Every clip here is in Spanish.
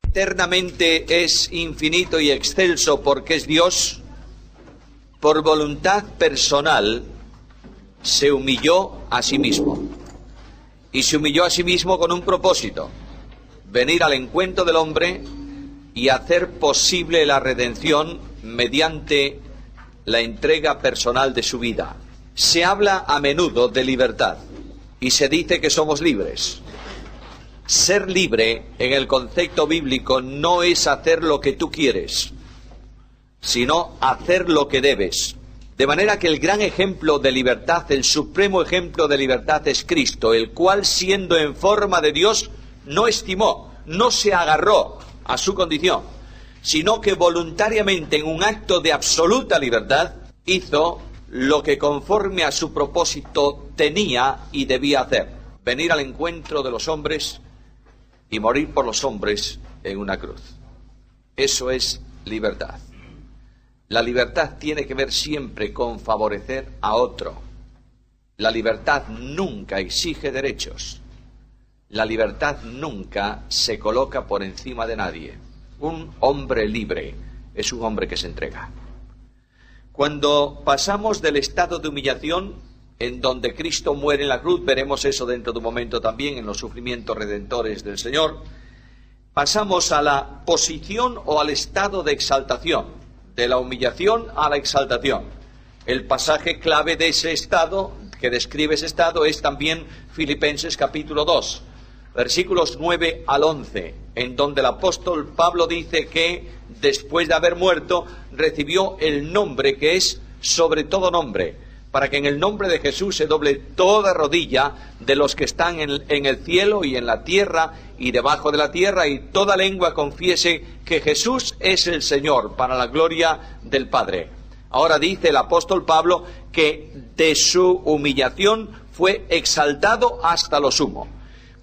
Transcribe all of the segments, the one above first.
eternamente es infinito y excelso porque es Dios, por voluntad personal se humilló a sí mismo. Y se humilló a sí mismo con un propósito: venir al encuentro del hombre y hacer posible la redención mediante la entrega personal de su vida. Se habla a menudo de libertad y se dice que somos libres. Ser libre en el concepto bíblico no es hacer lo que tú quieres, sino hacer lo que debes. De manera que el gran ejemplo de libertad, el supremo ejemplo de libertad es Cristo, el cual, siendo en forma de Dios, no estimó, no se agarró a su condición, sino que voluntariamente, en un acto de absoluta libertad, hizo lo que conforme a su propósito tenía y debía hacer: venir al encuentro de los hombres y morir por los hombres en una cruz. Eso es libertad. La libertad tiene que ver siempre con favorecer a otro. La libertad nunca exige derechos. La libertad nunca se coloca por encima de nadie. Un hombre libre es un hombre que se entrega. Cuando pasamos del estado de humillación, en donde Cristo muere en la cruz, veremos eso dentro de un momento también en los sufrimientos redentores del Señor, pasamos a la posición o al estado de exaltación, de la humillación a la exaltación. El pasaje clave de ese estado, que describe ese estado, es también Filipenses capítulo 2, versículos 9 al 11, en donde el apóstol Pablo dice que después de haber muerto recibió el nombre que es sobre todo nombre, para que en el nombre de Jesús se doble toda rodilla de los que están en el cielo y en la tierra y debajo de la tierra, y toda lengua confiese que Jesús es el Señor, para la gloria del Padre. Ahora dice el apóstol Pablo que de su humillación fue exaltado hasta lo sumo.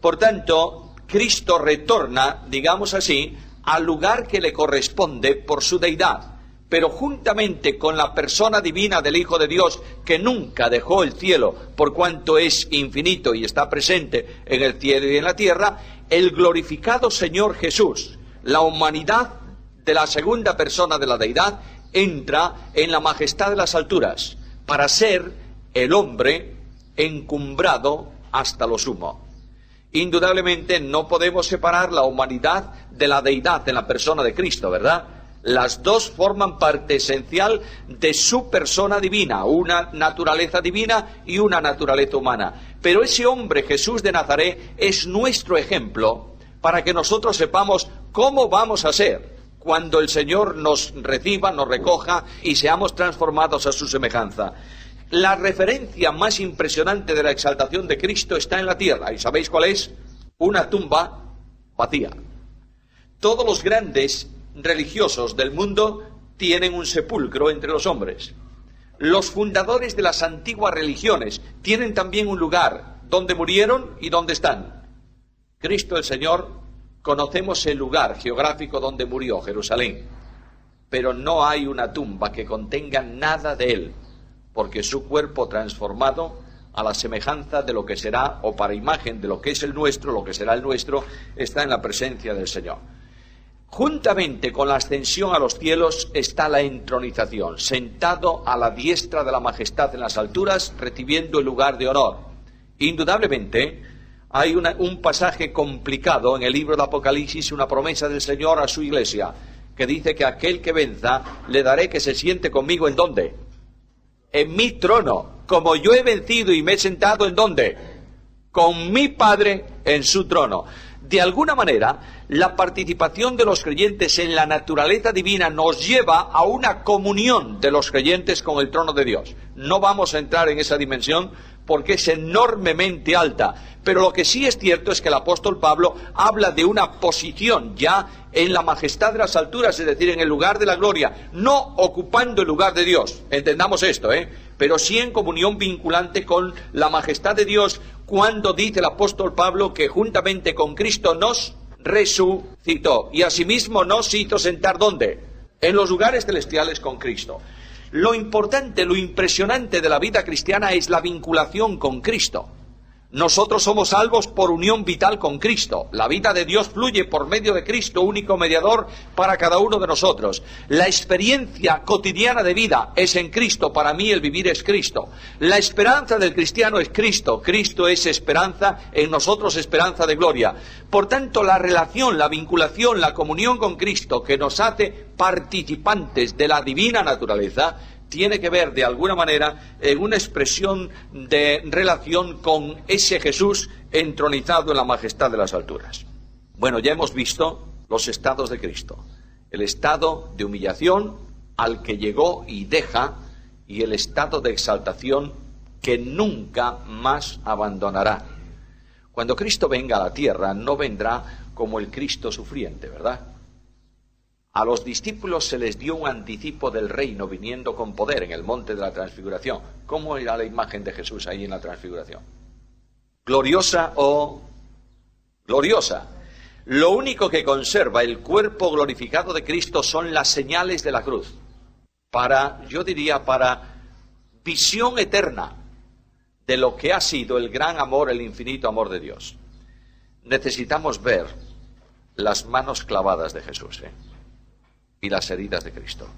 Por tanto, Cristo retorna, digamos así, al lugar que le corresponde por su deidad, pero juntamente con la persona divina del Hijo de Dios, que nunca dejó el cielo por cuanto es infinito y está presente en el cielo y en la tierra, el glorificado Señor Jesús, la humanidad de la segunda persona de la deidad, entra en la majestad de las alturas para ser el hombre encumbrado hasta lo sumo. Indudablemente no podemos separar la humanidad de la deidad en la persona de Cristo, ¿verdad? Las dos forman parte esencial de su persona divina, una naturaleza divina y una naturaleza humana. Pero ese hombre, Jesús de Nazaret, es nuestro ejemplo para que nosotros sepamos cómo vamos a ser cuando el Señor nos reciba, nos recoja y seamos transformados a su semejanza. La referencia más impresionante de la exaltación de Cristo está en la tierra. ¿Y sabéis cuál es? Una tumba vacía. Todos los grandes religiosos del mundo tienen un sepulcro entre los hombres. Los fundadores de las antiguas religiones tienen también un lugar donde murieron y donde están. Cristo el Señor, conocemos el lugar geográfico donde murió, Jerusalén, pero no hay una tumba que contenga nada de él, porque su cuerpo transformado a la semejanza de lo que será, o para imagen de lo que es el nuestro, lo que será el nuestro, está en la presencia del Señor. Juntamente con la ascensión a los cielos está la entronización, sentado a la diestra de la majestad en las alturas, recibiendo el lugar de honor. Indudablemente, hay un pasaje complicado en el libro de Apocalipsis, una promesa del Señor a su iglesia, que dice que aquel que venza, le daré que se siente conmigo, ¿en dónde? En mi trono, como yo he vencido y me he sentado, ¿en dónde? Con mi Padre en su trono. De alguna manera, la participación de los creyentes en la naturaleza divina nos lleva a una comunión de los creyentes con el trono de Dios. No vamos a entrar en esa dimensión porque es enormemente alta, pero lo que sí es cierto es que el apóstol Pablo habla de una posición ya en la majestad de las alturas, es decir, en el lugar de la gloria, no ocupando el lugar de Dios, entendamos esto, pero sí en comunión vinculante con la majestad de Dios, cuando dice el apóstol Pablo que juntamente con Cristo nos resucitó y asimismo nos hizo sentar, ¿dónde? En los lugares celestiales con Cristo. Lo importante, lo impresionante de la vida cristiana es la vinculación con Cristo. Nosotros somos salvos por unión vital con Cristo. La vida de Dios fluye por medio de Cristo, único mediador para cada uno de nosotros. La experiencia cotidiana de vida es en Cristo. Para mí el vivir es Cristo. La esperanza del cristiano es Cristo. Cristo es esperanza, en nosotros esperanza de gloria. Por tanto, la relación, la vinculación, la comunión con Cristo que nos hace participantes de la divina naturaleza tiene que ver de alguna manera en una expresión de relación con ese Jesús entronizado en la majestad de las alturas. Bueno, ya hemos visto los estados de Cristo. El estado de humillación al que llegó y deja, y el estado de exaltación que nunca más abandonará. Cuando Cristo venga a la tierra, no vendrá como el Cristo sufriente, ¿verdad? A los discípulos se les dio un anticipo del reino viniendo con poder en el monte de la transfiguración. ¿Cómo era la imagen de Jesús ahí en la transfiguración? ¿Gloriosa o gloriosa? Lo único que conserva el cuerpo glorificado de Cristo son las señales de la cruz. Yo diría, para visión eterna de lo que ha sido el gran amor, el infinito amor de Dios. Necesitamos ver las manos clavadas de Jesús, y las heridas de Cristo,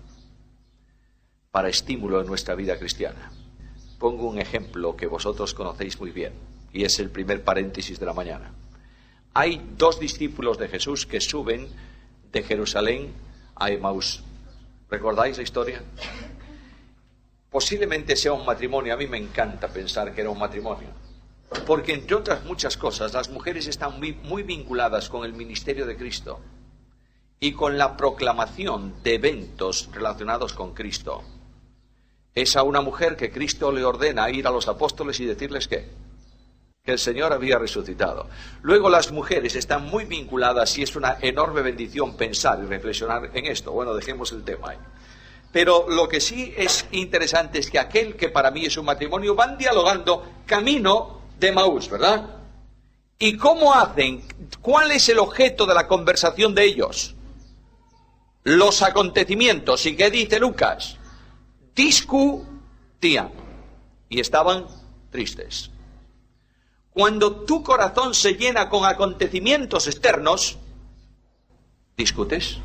para estímulo en nuestra vida cristiana. Pongo un ejemplo que vosotros conocéis muy bien, y es el primer paréntesis de la mañana. Hay dos discípulos de Jesús que suben de Jerusalén a Emaús. ¿Recordáis la historia? Posiblemente sea un matrimonio. A mí me encanta pensar que era un matrimonio, porque entre otras muchas cosas, las mujeres están muy vinculadas con el ministerio de Cristo y con la proclamación de eventos relacionados con Cristo. Es a una mujer que Cristo le ordena ir a los apóstoles y decirles que el Señor había resucitado. Luego las mujeres están muy vinculadas, y es una enorme bendición pensar y reflexionar en esto. Bueno, dejemos el tema ahí. Pero lo que sí es interesante es que aquel que para mí es un matrimonio van dialogando camino de Emaús, ¿verdad? ¿Y cómo hacen? ¿Cuál es el objeto de la conversación de ellos? Los acontecimientos. ¿Y qué dice Lucas? Discutían y estaban tristes. Cuando tu corazón se llena con acontecimientos externos, discutes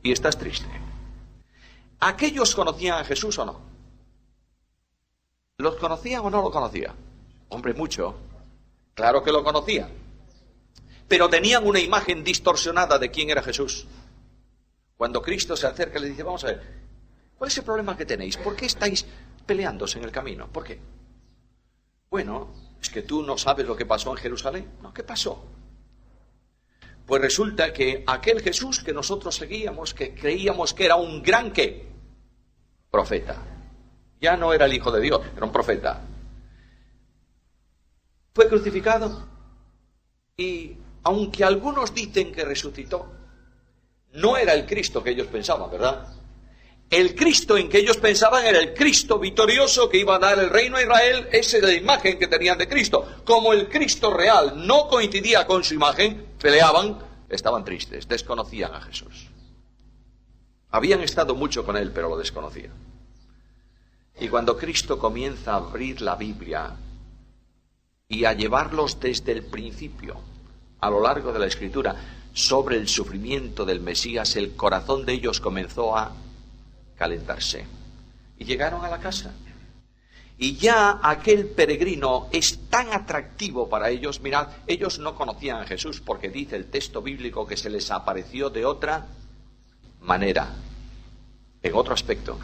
y estás triste. ¿Aquellos conocían a Jesús o no? ¿Los conocían o no lo conocían? Hombre, mucho. Claro que lo conocían. Pero tenían una imagen distorsionada de quién era Jesús. Cuando Cristo se acerca, le dice: vamos a ver, ¿cuál es el problema que tenéis? ¿Por qué estáis peleándose en el camino? ¿Por qué? Bueno, ¿es que tú no sabes lo que pasó en Jerusalén? No, ¿qué pasó? Pues resulta que aquel Jesús que nosotros seguíamos, que creíamos que era un gran ¿qué? Profeta. Ya no era el Hijo de Dios, era un profeta. Fue crucificado y, aunque algunos dicen que resucitó, no era el Cristo que ellos pensaban, ¿verdad? El Cristo en que ellos pensaban era el Cristo victorioso que iba a dar el reino a Israel. Esa es la imagen que tenían de Cristo. Como el Cristo real no coincidía con su imagen, peleaban, estaban tristes, desconocían a Jesús. Habían estado mucho con él, pero lo desconocían. Y cuando Cristo comienza a abrir la Biblia y a llevarlos desde el principio, a lo largo de la Escritura, sobre el sufrimiento del Mesías, el corazón de ellos comenzó a calentarse. Y llegaron a la casa. Y ya aquel peregrino es tan atractivo para ellos. Mirad, ellos no conocían a Jesús porque dice el texto bíblico que se les apareció de otra manera, en otro aspecto.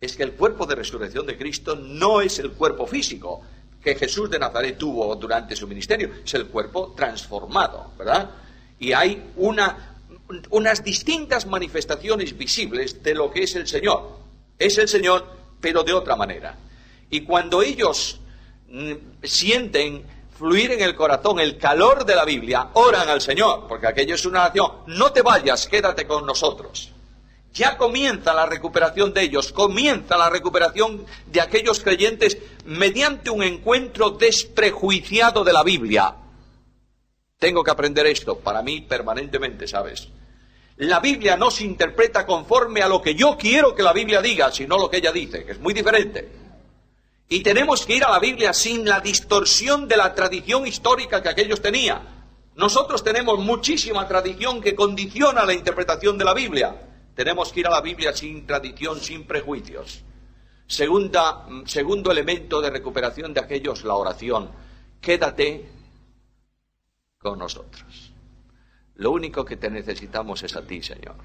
Es que el cuerpo de resurrección de Cristo no es el cuerpo físico que Jesús de Nazaret tuvo durante su ministerio, es el cuerpo transformado, ¿verdad? Y hay unas distintas manifestaciones visibles de lo que es el Señor. Es el Señor, pero de otra manera. Y cuando ellos sienten fluir en el corazón el calor de la Biblia, oran al Señor, porque aquello es una oración: no te vayas, quédate con nosotros. Ya comienza la recuperación de ellos, comienza la recuperación de aquellos creyentes mediante un encuentro desprejuiciado de la Biblia. Tengo que aprender esto para mí permanentemente, ¿sabes? La Biblia no se interpreta conforme a lo que yo quiero que la Biblia diga, sino lo que ella dice, que es muy diferente. Y tenemos que ir a la Biblia sin la distorsión de la tradición histórica que aquellos tenían. Nosotros tenemos muchísima tradición que condiciona la interpretación de la Biblia. Tenemos que ir a la Biblia sin tradición, sin prejuicios. Segundo elemento de recuperación de aquellos, la oración. Quédate con nosotros. Lo único que te necesitamos es a ti, Señor.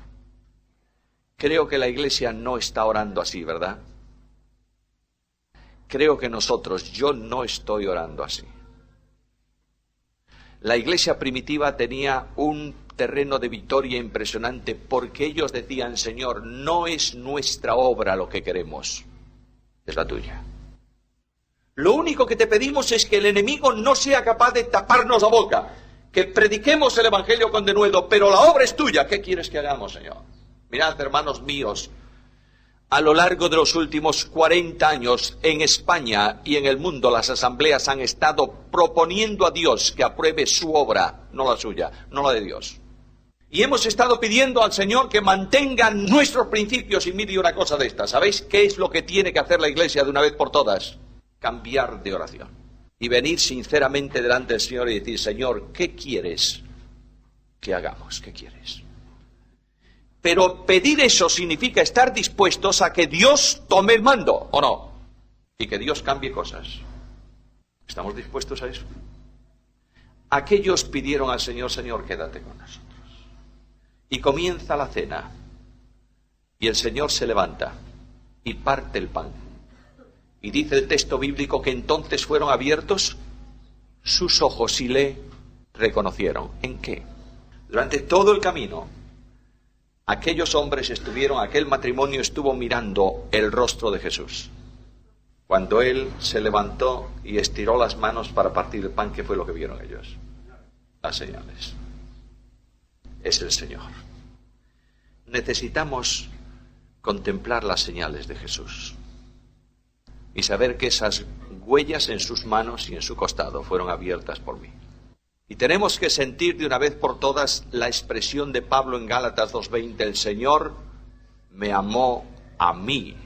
Creo que la Iglesia no está orando así, ¿verdad? Creo que yo no estoy orando así. La Iglesia primitiva tenía un terreno de victoria impresionante porque ellos decían, Señor, no es nuestra obra lo que queremos, es la tuya. Lo único que te pedimos es que el enemigo no sea capaz de taparnos la boca, que prediquemos el Evangelio con denuedo, pero la obra es tuya. ¿Qué quieres que hagamos, Señor? Mirad, hermanos míos, a lo largo de los últimos 40 años, en España y en el mundo, las asambleas han estado proponiendo a Dios que apruebe su obra, no la suya, no la de Dios. Y hemos estado pidiendo al Señor que mantenga nuestros principios, y mire una cosa de esta. ¿Sabéis qué es lo que tiene que hacer la Iglesia de una vez por todas? Cambiar de oración. Y venir sinceramente delante del Señor y decir, Señor, ¿qué quieres que hagamos? ¿Qué quieres? Pero pedir eso significa estar dispuestos a que Dios tome el mando, ¿o no? Y que Dios cambie cosas. ¿Estamos dispuestos a eso? Aquellos pidieron al Señor, Señor, quédate con nosotros. Y comienza la cena. Y el Señor se levanta y parte el pan. Y dice el texto bíblico que entonces fueron abiertos sus ojos y le reconocieron. ¿En qué? Durante todo el camino, aquellos hombres aquel matrimonio estuvo mirando el rostro de Jesús. Cuando Él se levantó y estiró las manos para partir el pan, ¿qué fue lo que vieron ellos? Las señales. Es el Señor. Necesitamos contemplar las señales de Jesús y saber que esas huellas en sus manos y en su costado fueron abiertas por mí. Y tenemos que sentir de una vez por todas la expresión de Pablo en Gálatas 2:20, el Señor me amó a mí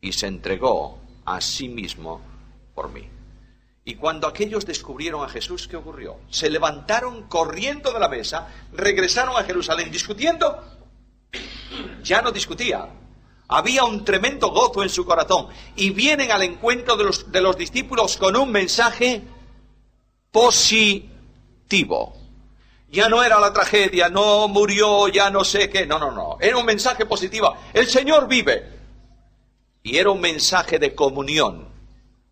y se entregó a sí mismo por mí. Y cuando aquellos descubrieron a Jesús, ¿qué ocurrió? Se levantaron corriendo de la mesa, regresaron a Jerusalén discutiendo. Ya no discutía. Había un tremendo gozo en su corazón. Y vienen al encuentro de los discípulos con un mensaje positivo. Ya no era la tragedia, no murió, ya no sé qué. No. Era un mensaje positivo. El Señor vive. Y era un mensaje de comunión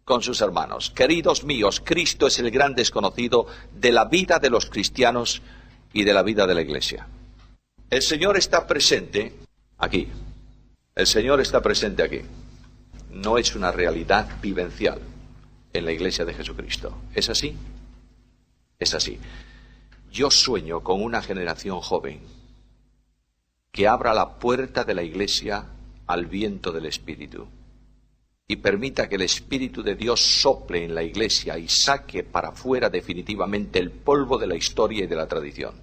con sus hermanos. Queridos míos, Cristo es el gran desconocido de la vida de los cristianos y de la vida de la Iglesia. El Señor está presente aquí. El Señor está presente aquí. No es una realidad vivencial en la Iglesia de Jesucristo. ¿Es así? Es así. Yo sueño con una generación joven que abra la puerta de la Iglesia al viento del Espíritu y permita que el Espíritu de Dios sople en la Iglesia y saque para fuera definitivamente el polvo de la historia y de la tradición.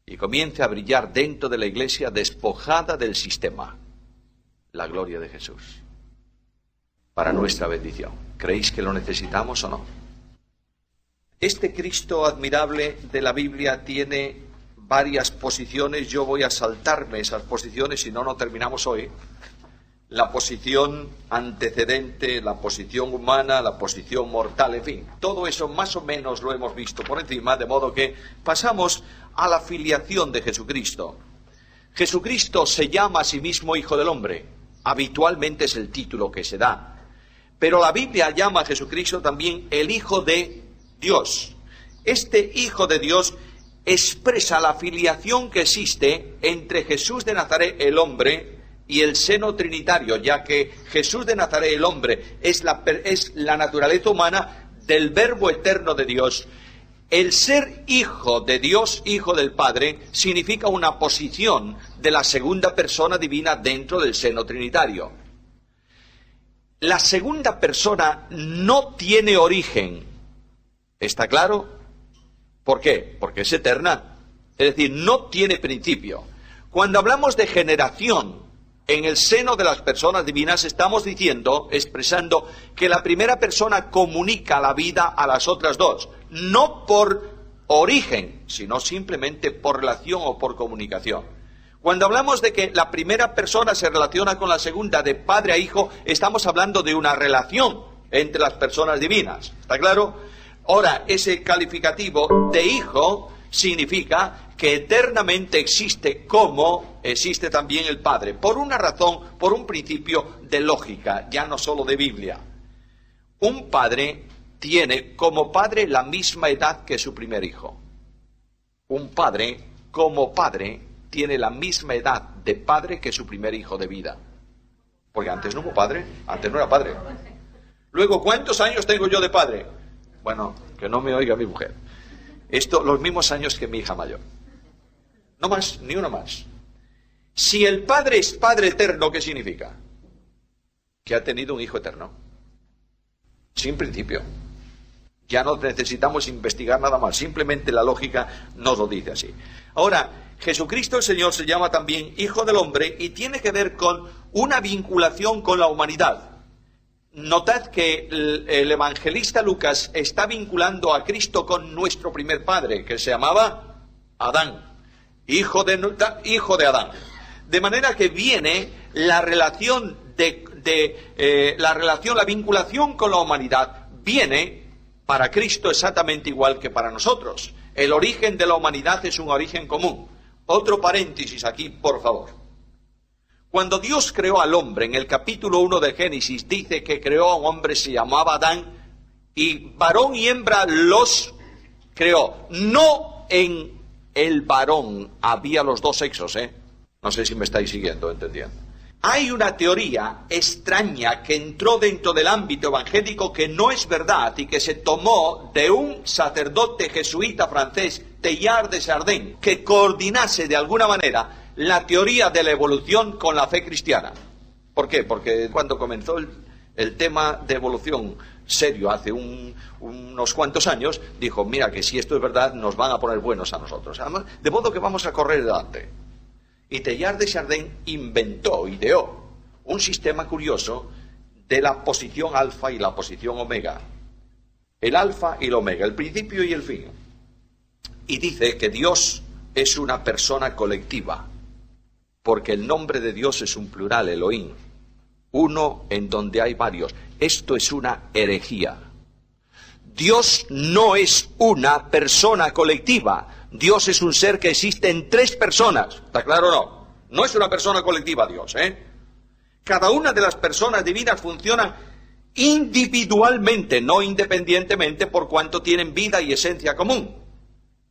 Y comience a brillar dentro de la Iglesia despojada del sistema la gloria de Jesús para nuestra bendición. ¿Creéis que lo necesitamos o no? Este Cristo admirable de la Biblia tiene varias posiciones. Yo voy a saltarme esas posiciones, si no, no terminamos hoy. La posición antecedente, la posición humana, la posición mortal, en fin, todo eso más o menos lo hemos visto por encima, de modo que pasamos a la filiación de Jesucristo. Jesucristo se llama a sí mismo Hijo del Hombre. Habitualmente es el título que se da. Pero la Biblia llama a Jesucristo también el Hijo de Dios. Este Hijo de Dios expresa la filiación que existe entre Jesús de Nazaret, el hombre, y el seno trinitario, ya que Jesús de Nazaret, el hombre, es la naturaleza humana del Verbo eterno de Dios. El ser hijo de Dios, hijo del Padre, significa una posición de la segunda persona divina dentro del seno trinitario. La segunda persona no tiene origen. ¿Está claro? ¿Por qué? Porque es eterna. Es decir, no tiene principio. Cuando hablamos de generación, en el seno de las personas divinas estamos diciendo, expresando, que la primera persona comunica la vida a las otras dos, no por origen, sino simplemente por relación o por comunicación. Cuando hablamos de que la primera persona se relaciona con la segunda de padre a hijo, estamos hablando de una relación entre las personas divinas. ¿Está claro? Ahora, ese calificativo de hijo significa que eternamente existe como existe también el Padre, por una razón, por un principio de lógica, ya no solo de Biblia. Un padre tiene como padre la misma edad que su primer hijo. Un padre, como padre, tiene la misma edad de padre que su primer hijo de vida. Porque antes no hubo padre, antes no era padre. Luego, ¿cuántos años tengo yo de padre? Bueno, que no me oiga mi mujer. Los mismos años que mi hija mayor. No más, ni uno más. Si el Padre es Padre eterno, ¿qué significa? Que ha tenido un Hijo eterno. Sin principio. Ya no necesitamos investigar nada más. Simplemente la lógica nos lo dice así. Ahora, Jesucristo el Señor se llama también Hijo del Hombre y tiene que ver con una vinculación con la humanidad. Notad que el evangelista Lucas está vinculando a Cristo con nuestro primer padre, que se llamaba Adán. Hijo de Adán. De manera que viene la relación la vinculación con la humanidad, viene para Cristo exactamente igual que para nosotros. El origen de la humanidad es un origen común. Otro paréntesis aquí, por favor. Cuando Dios creó al hombre, en el capítulo 1 de Génesis, dice que creó a un hombre, se llamaba Adán, y varón y hembra los creó. No en el varón había los dos sexos, No sé si me estáis siguiendo, entendiendo. Hay una teoría extraña que entró dentro del ámbito evangélico que no es verdad y que se tomó de un sacerdote jesuita francés, Teilhard de Chardin, que coordinase de alguna manera la teoría de la evolución con la fe cristiana. ¿Por qué? Porque cuando comenzó el tema de evolución serio hace unos cuantos años, dijo, mira que si esto es verdad nos van a poner buenos a nosotros. Además, de modo que vamos a correr delante. Y Teilhard de Chardin ideó un sistema curioso de la posición alfa y la posición omega. El alfa y el omega, el principio y el fin. Y dice que Dios es una persona colectiva, porque el nombre de Dios es un plural, Elohim, uno en donde hay varios. Esto es una herejía. Dios no es una persona colectiva. Dios es un ser que existe en tres personas. ¿Está claro o no? No es una persona colectiva Dios, Cada una de las personas divinas funciona individualmente, no independientemente, por cuanto tienen vida y esencia común.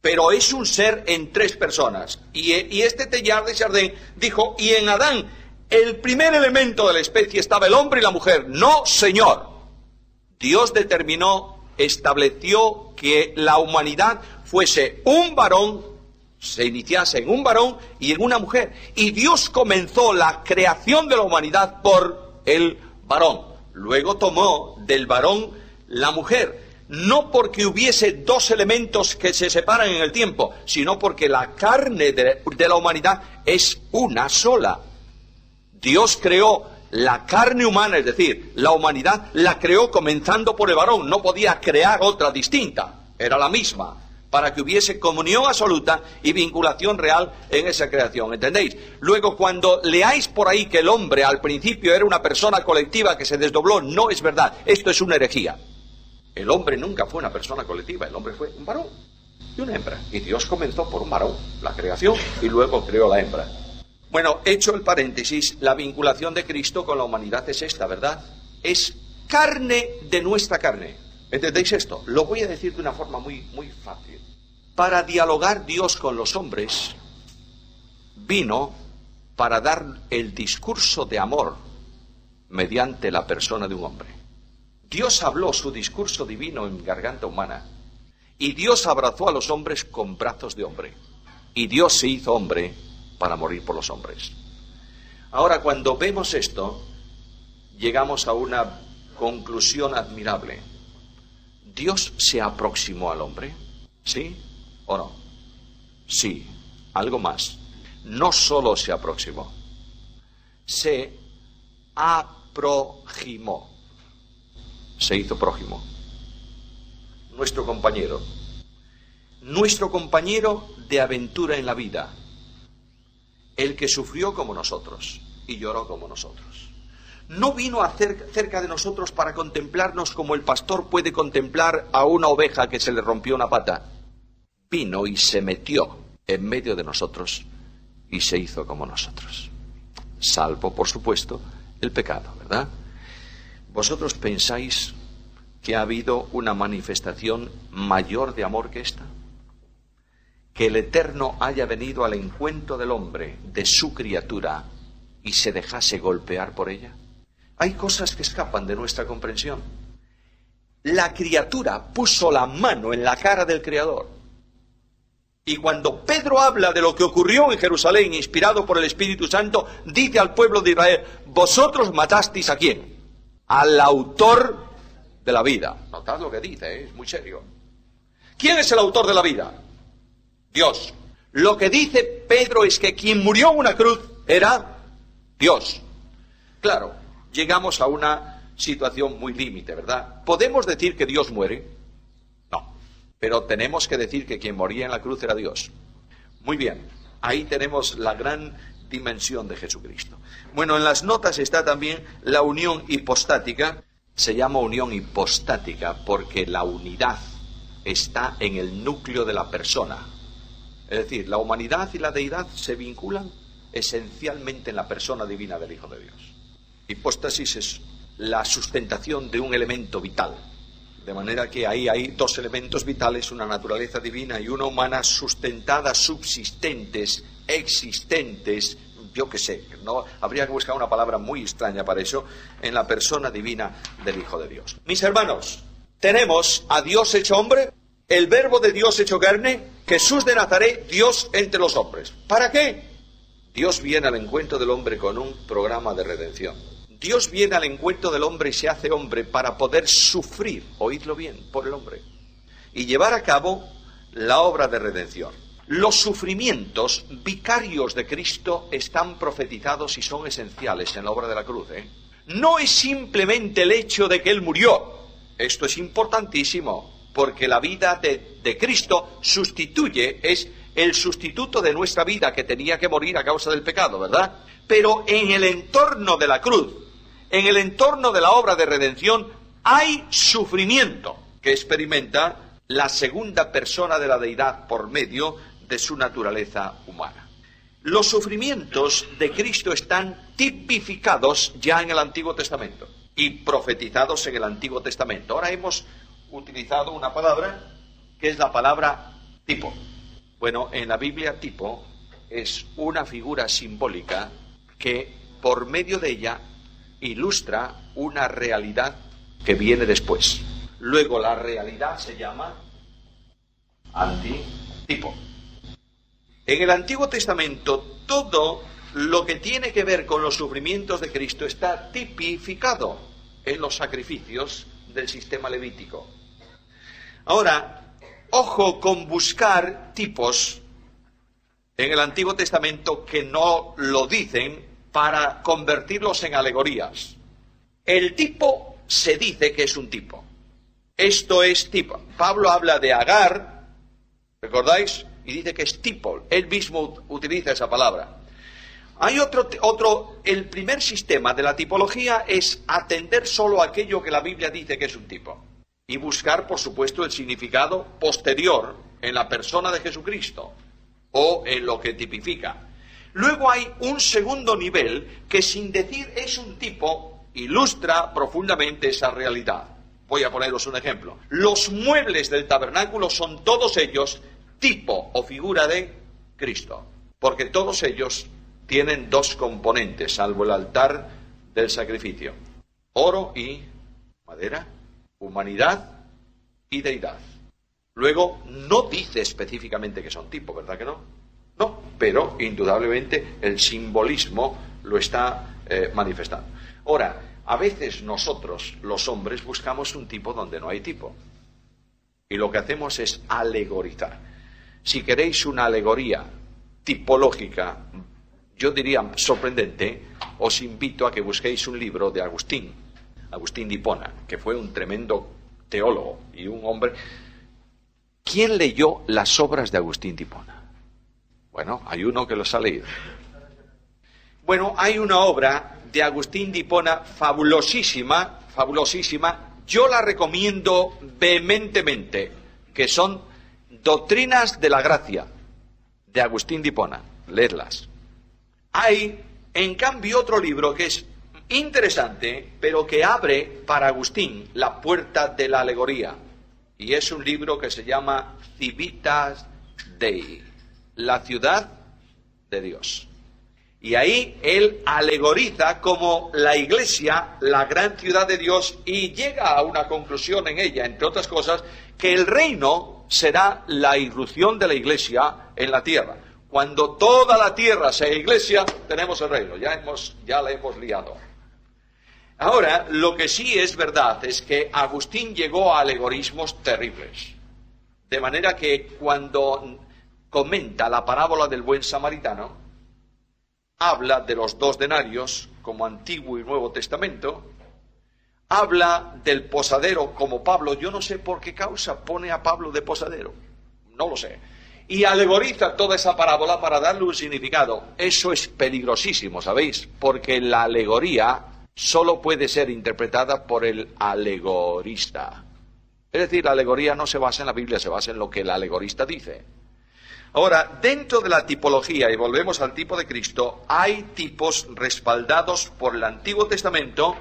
Pero es un ser en tres personas. Y este Teilhard de Chardin dijo, y en Adán, el primer elemento de la especie estaba el hombre y la mujer. No, señor. Dios estableció que la humanidad fuese un varón, se iniciase en un varón y en una mujer. Y Dios comenzó la creación de la humanidad por el varón. Luego tomó del varón la mujer. No porque hubiese dos elementos que se separan en el tiempo, sino porque la carne de la humanidad es una sola. Dios creó la carne humana, es decir, la humanidad la creó comenzando por el varón. No podía crear otra distinta, era la misma, para que hubiese comunión absoluta y vinculación real en esa creación, ¿entendéis? Luego, cuando leáis por ahí que el hombre al principio era una persona colectiva que se desdobló, no es verdad, esto es una herejía. El hombre nunca fue una persona colectiva, el hombre fue un varón y una hembra. Y Dios comenzó por un varón, la creación, y luego creó la hembra. Bueno, hecho el paréntesis, la vinculación de Cristo con la humanidad es esta, ¿verdad? Es carne de nuestra carne. ¿Entendéis esto? Lo voy a decir de una forma muy, muy fácil. Para dialogar Dios con los hombres, vino para dar el discurso de amor mediante la persona de un hombre. Dios habló su discurso divino en garganta humana, y Dios abrazó a los hombres con brazos de hombre, y Dios se hizo hombre para morir por los hombres. Ahora, cuando vemos esto, llegamos a una conclusión admirable. ¿Dios se aproximó al hombre? ¿Sí o no? Sí, algo más. No solo se aproximó. se aproximó. Se hizo prójimo. Nuestro compañero de aventura en la vida, el que sufrió como nosotros y lloró como nosotros. No vino cerca de nosotros para contemplarnos como el pastor puede contemplar a una oveja que se le rompió una pata. Vino y se metió en medio de nosotros y se hizo como nosotros. Salvo, por supuesto, el pecado, ¿verdad? ¿Vosotros pensáis que ha habido una manifestación mayor de amor que esta? Que el Eterno haya venido al encuentro del hombre, de su criatura, y se dejase golpear por ella. Hay cosas que escapan de nuestra comprensión. La criatura puso la mano en la cara del Creador. Y cuando Pedro habla de lo que ocurrió en Jerusalén, inspirado por el Espíritu Santo, dice al pueblo de Israel: vosotros matasteis ¿a quién? Al autor de la vida. Notad lo que dice, es muy serio. ¿Quién es el autor de la vida? Dios. Lo que dice Pedro es que quien murió en una cruz era Dios. Claro, llegamos a una situación muy límite, ¿verdad? ¿Podemos decir que Dios muere? No. Pero tenemos que decir que quien moría en la cruz era Dios. Muy bien, ahí tenemos la gran dimensión de Jesucristo. Bueno, en las notas está también la unión hipostática. Se llama unión hipostática porque la unidad está en el núcleo de la persona. Es decir, la humanidad y la deidad se vinculan esencialmente en la persona divina del Hijo de Dios. Hipóstasis es la sustentación de un elemento vital. De manera que ahí hay dos elementos vitales, una naturaleza divina y una humana, sustentadas, subsistentes, existentes, yo qué sé, no habría que buscar una palabra muy extraña para eso, en la persona divina del Hijo de Dios. Mis hermanos, tenemos a Dios hecho hombre, el Verbo de Dios hecho carne, Jesús de Nazaret, Dios entre los hombres. ¿Para qué? Dios viene al encuentro del hombre con un programa de redención. Dios viene al encuentro del hombre y se hace hombre para poder sufrir, oídlo bien, por el hombre, y llevar a cabo la obra de redención. Los sufrimientos vicarios de Cristo están profetizados y son esenciales en la obra de la cruz. No es simplemente el hecho de que Él murió. Esto es importantísimo, porque la vida de Cristo sustituye, es el sustituto de nuestra vida que tenía que morir a causa del pecado, ¿verdad? Pero en el entorno de la cruz, en el entorno de la obra de redención, hay sufrimiento que experimenta la segunda persona de la deidad por medio de su naturaleza humana. Los sufrimientos de Cristo están tipificados ya en el Antiguo Testamento y profetizados en el Antiguo Testamento. Ahora hemos utilizado una palabra que es la palabra tipo. Bueno, en la Biblia tipo es una figura simbólica que por medio de ella ilustra una realidad que viene después. Luego la realidad se llama antitipo. En el Antiguo Testamento todo lo que tiene que ver con los sufrimientos de Cristo está tipificado en los sacrificios del sistema levítico. Ahora, ojo con buscar tipos en el Antiguo Testamento que no lo dicen para convertirlos en alegorías. El tipo se dice que es un tipo. Esto es tipo. Pablo habla de Agar, ¿recordáis? Y dice que es tipo. Él mismo utiliza esa palabra. Hay el primer sistema de la tipología es atender solo a aquello que la Biblia dice que es un tipo. Y buscar, por supuesto, el significado posterior en la persona de Jesucristo o en lo que tipifica. Luego hay un segundo nivel que, sin decir es un tipo, ilustra profundamente esa realidad. Voy a poneros un ejemplo. Los muebles del tabernáculo son todos ellos tipo o figura de Cristo, porque todos ellos tienen dos componentes, salvo el altar del sacrificio: oro y madera, humanidad y deidad. Luego, no dice específicamente que son tipo, ¿verdad que no? No, pero indudablemente el simbolismo lo está manifestando. Ahora, a veces nosotros, los hombres, buscamos un tipo donde no hay tipo. Y lo que hacemos es alegorizar. Si queréis una alegoría tipológica, yo diría sorprendente, os invito a que busquéis un libro de Agustín de Hipona, que fue un tremendo teólogo y un hombre. ¿Quién leyó las obras de Agustín de Hipona? Bueno, hay uno que los ha leído. Bueno, hay una obra de Agustín de Hipona fabulosísima, yo la recomiendo vehementemente, que son Doctrinas de la Gracia, de Agustín de Hipona, leedlas. Hay, en cambio, otro libro que es interesante, pero que abre para Agustín la puerta de la alegoría, y es un libro que se llama Civitas Dei, la ciudad de Dios. Y ahí él alegoriza como la Iglesia, la gran ciudad de Dios, y llega a una conclusión en ella, entre otras cosas, que el reino será la irrupción de la Iglesia en la tierra. Cuando toda la tierra sea Iglesia, tenemos el reino, ya la hemos liado. Ahora, lo que sí es verdad es que Agustín llegó a alegorismos terribles. De manera que cuando comenta la parábola del buen samaritano, habla de los 2 denarios como Antiguo y Nuevo Testamento, habla del posadero como Pablo, yo no sé por qué causa pone a Pablo de posadero, no lo sé, y alegoriza toda esa parábola para darle un significado. Eso es peligrosísimo, ¿sabéis? Porque la alegoría solo puede ser interpretada por el alegorista. Es decir, la alegoría no se basa en la Biblia, se basa en lo que el alegorista dice. Ahora, dentro de la tipología, y volvemos al tipo de Cristo, hay tipos respaldados por el Antiguo Testamento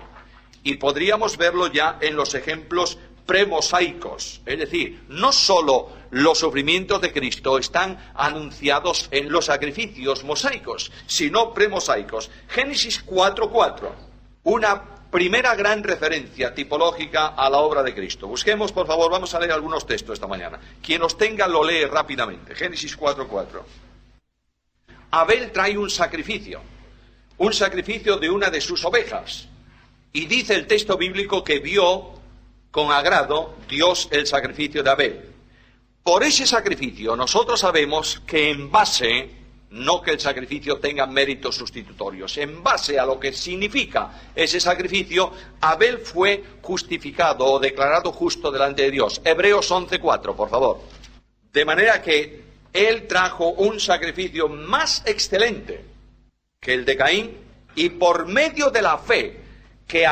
y podríamos verlo ya en los ejemplos premosaicos. Es decir, no solo los sufrimientos de Cristo están anunciados en los sacrificios mosaicos, sino premosaicos. Génesis 4:4, una primera gran referencia tipológica a la obra de Cristo. Busquemos, por favor, vamos a leer algunos textos esta mañana. Quien los tenga lo lee rápidamente. Génesis 4:4. Abel trae un sacrificio de una de sus ovejas. Y dice el texto bíblico que vio con agrado Dios el sacrificio de Abel. Por ese sacrificio nosotros sabemos que en base, no que el sacrificio tenga méritos sustitutorios, en base a lo que significa ese sacrificio, Abel fue justificado o declarado justo delante de Dios. Hebreos 11:4, por favor. De manera que él trajo un sacrificio más excelente que el de Caín, y por medio de la fe que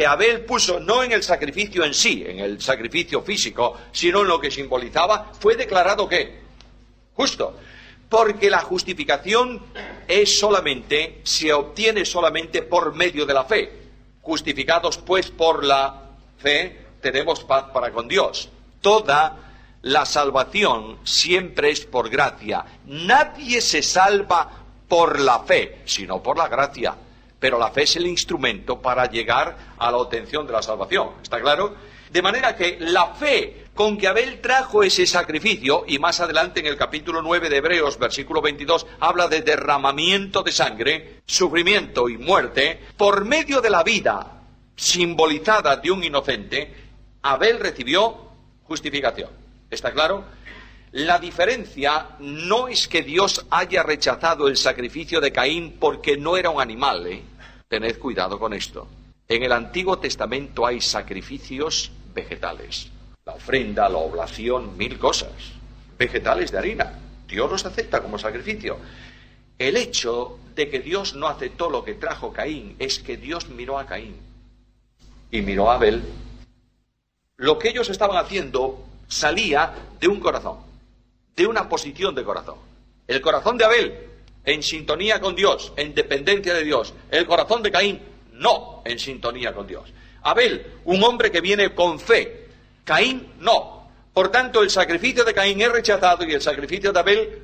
Abel puso no en el sacrificio en sí, en el sacrificio físico, sino en lo que simbolizaba, fue declarado ¿qué? Justo. Porque la justificación se obtiene solamente por medio de la fe. Justificados pues por la fe, tenemos paz para con Dios. Toda la salvación siempre es por gracia. Nadie se salva por la fe, sino por la gracia. Pero la fe es el instrumento para llegar a la obtención de la salvación. ¿Está claro? De manera que la fe con que Abel trajo ese sacrificio, y más adelante en el capítulo 9 de Hebreos, versículo 22, habla de derramamiento de sangre, sufrimiento y muerte, por medio de la vida simbolizada de un inocente, Abel recibió justificación. ¿Está claro? La diferencia no es que Dios haya rechazado el sacrificio de Caín porque no era un animal, ¿eh? Tened cuidado con esto. En el Antiguo Testamento hay sacrificios vegetales. La ofrenda, la oblación, 1000 cosas. Vegetales de harina. Dios los acepta como sacrificio. El hecho de que Dios no aceptó lo que trajo Caín es que Dios miró a Caín y miró a Abel. Lo que ellos estaban haciendo salía de un corazón, de una posición de corazón. El corazón de Abel en sintonía con Dios, en dependencia de Dios. El corazón de Caín no en sintonía con Dios. Abel, un hombre que viene con fe. Caín no. Por tanto, el sacrificio de Caín es rechazado y el sacrificio de Abel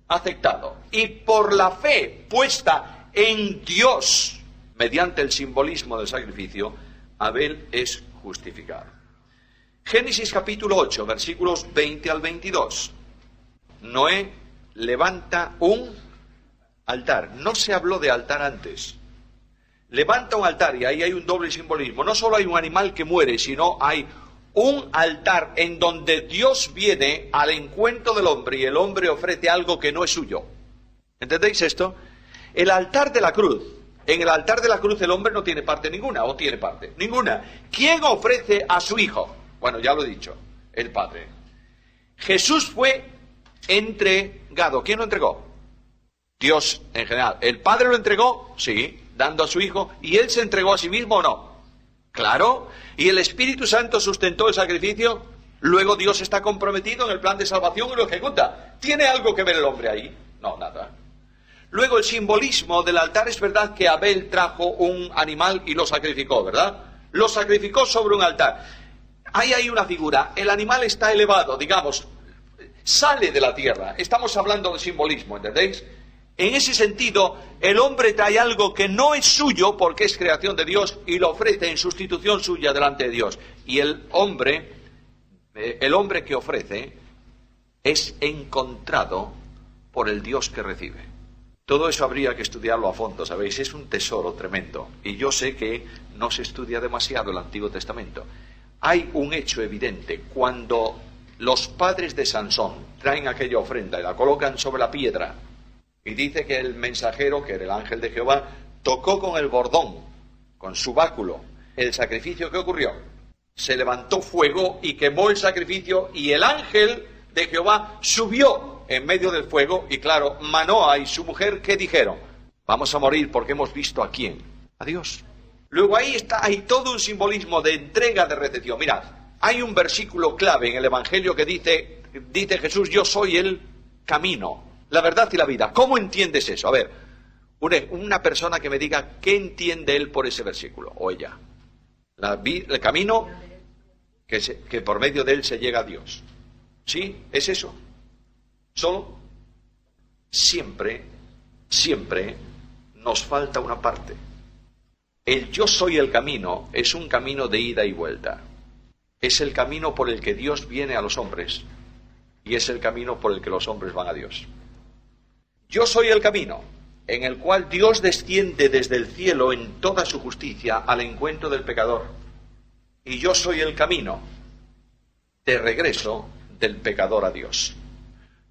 aceptado. Y por la fe puesta en Dios, mediante el simbolismo del sacrificio, Abel es justificado. Génesis capítulo 8, versículos 20 al 22. Noé levanta un altar. No se habló de altar antes. Levanta un altar y ahí hay un doble simbolismo. No solo hay un animal que muere, sino hay un altar en donde Dios viene al encuentro del hombre y el hombre ofrece algo que no es suyo. ¿Entendéis esto? El altar de la cruz En el altar de la cruz el hombre no tiene parte ninguna, ¿o tiene parte? Ninguna. ¿Quién ofrece a su Hijo? Bueno, ya lo he dicho, el Padre. Jesús fue entregado. ¿Quién lo entregó? Dios en general. ¿El Padre lo entregó? Sí, dando a su Hijo. ¿Y Él se entregó a sí mismo o no? Claro. ¿Y el Espíritu Santo sustentó el sacrificio? Luego Dios está comprometido en el plan de salvación y lo ejecuta. ¿Tiene algo que ver el hombre ahí? No, nada. Luego el simbolismo del altar es verdad que Abel trajo un animal y lo sacrificó, ¿verdad? Lo sacrificó sobre un altar. Ahí hay una figura. El animal está elevado, digamos, sale de la tierra. Estamos hablando de simbolismo, ¿entendéis? En ese sentido, el hombre trae algo que no es suyo porque es creación de Dios y lo ofrece en sustitución suya delante de Dios. Y el hombre que ofrece es encontrado por el Dios que recibe. Todo eso habría que estudiarlo a fondo, ¿sabéis? Es un tesoro tremendo. Y yo sé que no se estudia demasiado el Antiguo Testamento. Hay un hecho evidente. Cuando los padres de Sansón traen aquella ofrenda y la colocan sobre la piedra, y dice que el mensajero, que era el ángel de Jehová, tocó con el bordón, con su báculo, el sacrificio. ¿Qué ocurrió? Se levantó fuego y quemó el sacrificio, y el ángel de Jehová subió en medio del fuego, y claro, Manoa y su mujer, ¿qué dijeron? Vamos a morir porque hemos visto a quién. A Dios. Luego ahí está, hay todo un simbolismo de entrega, de recepción. Mirad, hay un versículo clave en el Evangelio que dice Jesús: yo soy el camino, la verdad y la vida. ¿Cómo entiendes eso? A ver, una persona que me diga qué entiende él por ese versículo, o ella. El camino que por medio de él se llega a Dios. ¿Sí? ¿Es eso? Solo siempre nos falta una parte. El yo soy el camino es un camino de ida y vuelta. Es el camino por el que Dios viene a los hombres y es el camino por el que los hombres van a Dios. Yo soy el camino en el cual Dios desciende desde el cielo en toda su justicia al encuentro del pecador. Y yo soy el camino de regreso del pecador a Dios.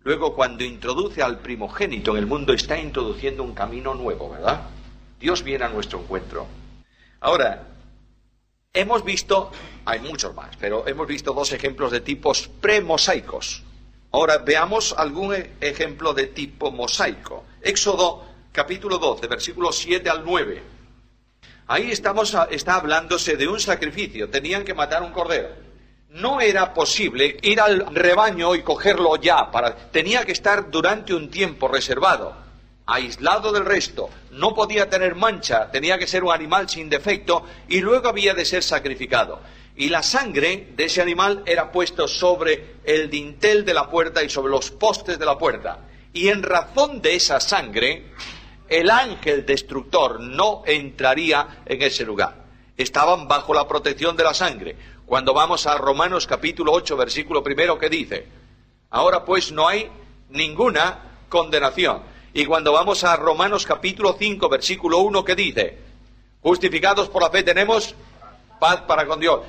Luego, cuando introduce al primogénito en el mundo, está introduciendo un camino nuevo, ¿verdad? Dios viene a nuestro encuentro. Ahora, hemos visto, hay muchos más, pero hemos visto dos ejemplos de tipos premosaicos. Ahora veamos algún ejemplo de tipo mosaico. Éxodo capítulo 12, versículos 7 al 9. Ahí está hablándose de un sacrificio. Tenían que matar un cordero. No era posible ir al rebaño y cogerlo ya. Tenía que estar durante un tiempo reservado, aislado del resto. No podía tener mancha, tenía que ser un animal sin defecto y luego había de ser sacrificado. Y la sangre de ese animal era puesto sobre el dintel de la puerta y sobre los postes de la puerta. Y en razón de esa sangre, el ángel destructor no entraría en ese lugar. Estaban bajo la protección de la sangre. Cuando vamos a Romanos capítulo 8, versículo 1, ¿qué dice? Ahora pues no hay ninguna condenación. Y cuando vamos a Romanos capítulo 5, versículo 1, ¿qué dice? Justificados por la fe tenemos paz para con Dios.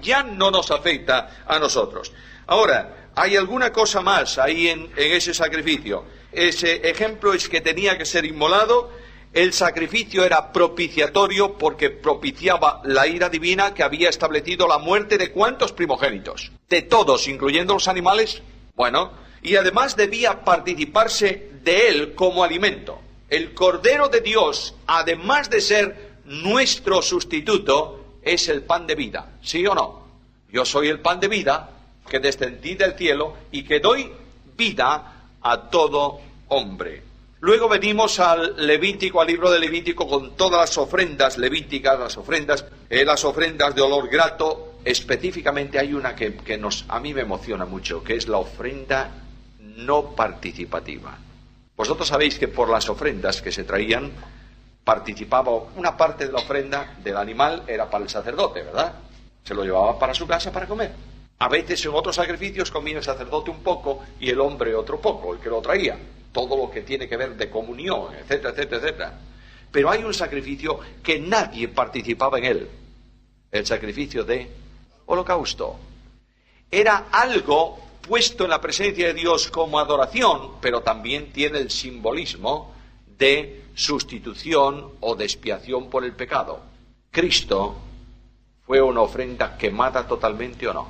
Ya no nos afecta a nosotros. Ahora, hay alguna cosa más ahí en ese sacrificio. Ese ejemplo es que tenía que ser inmolado. El sacrificio era propiciatorio porque propiciaba la ira divina que había establecido la muerte de ¿cuántos primogénitos? De todos, incluyendo los animales. Bueno, y además debía participarse de él como alimento. El Cordero de Dios, además de ser nuestro sustituto, es el pan de vida. ¿Sí o no? Yo soy el pan de vida que descendí del cielo y que doy vida a todo hombre. Luego venimos al Levítico, al libro de Levítico, con todas las ofrendas levíticas, las ofrendas de olor grato. Específicamente hay una que a mí me emociona mucho, que es la ofrenda no participativa. Vosotros sabéis que por las ofrendas que se traían, participaba una parte de la ofrenda del animal, era para el sacerdote, ¿verdad? Se lo llevaba para su casa para comer. A veces en otros sacrificios comía el sacerdote un poco y el hombre otro poco, el que lo traía. Todo lo que tiene que ver de comunión, etcétera, etcétera, etcétera. Pero hay un sacrificio que nadie participaba en él. El sacrificio de holocausto. Era algo puesto en la presencia de Dios como adoración, pero también tiene el simbolismo de sustitución o de expiación por el pecado. Cristo fue una ofrenda quemada totalmente o no,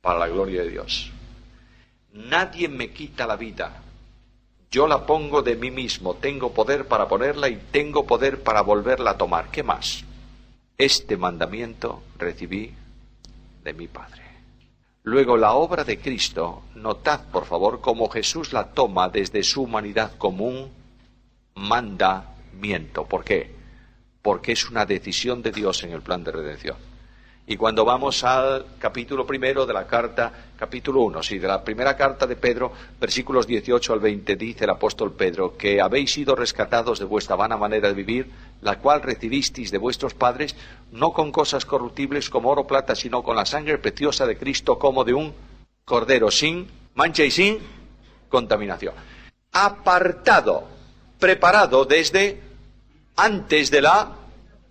para la gloria de Dios. Nadie me quita la vida, yo la pongo de mí mismo, tengo poder para ponerla y tengo poder para volverla a tomar. ¿Qué más? Este mandamiento recibí de mi Padre. Luego la obra de Cristo, notad por favor cómo Jesús la toma desde su humanidad como un mandamiento. ¿Por qué? Porque es una decisión de Dios en el plan de redención. Y cuando vamos al capítulo primero de la carta, capítulo 1, de la primera carta de Pedro, versículos 18 al 20, dice el apóstol Pedro, que habéis sido rescatados de vuestra vana manera de vivir, la cual recibisteis de vuestros padres, no con cosas corruptibles como oro o plata, sino con la sangre preciosa de Cristo, como de un cordero sin mancha y sin contaminación. Apartado, preparado desde antes de la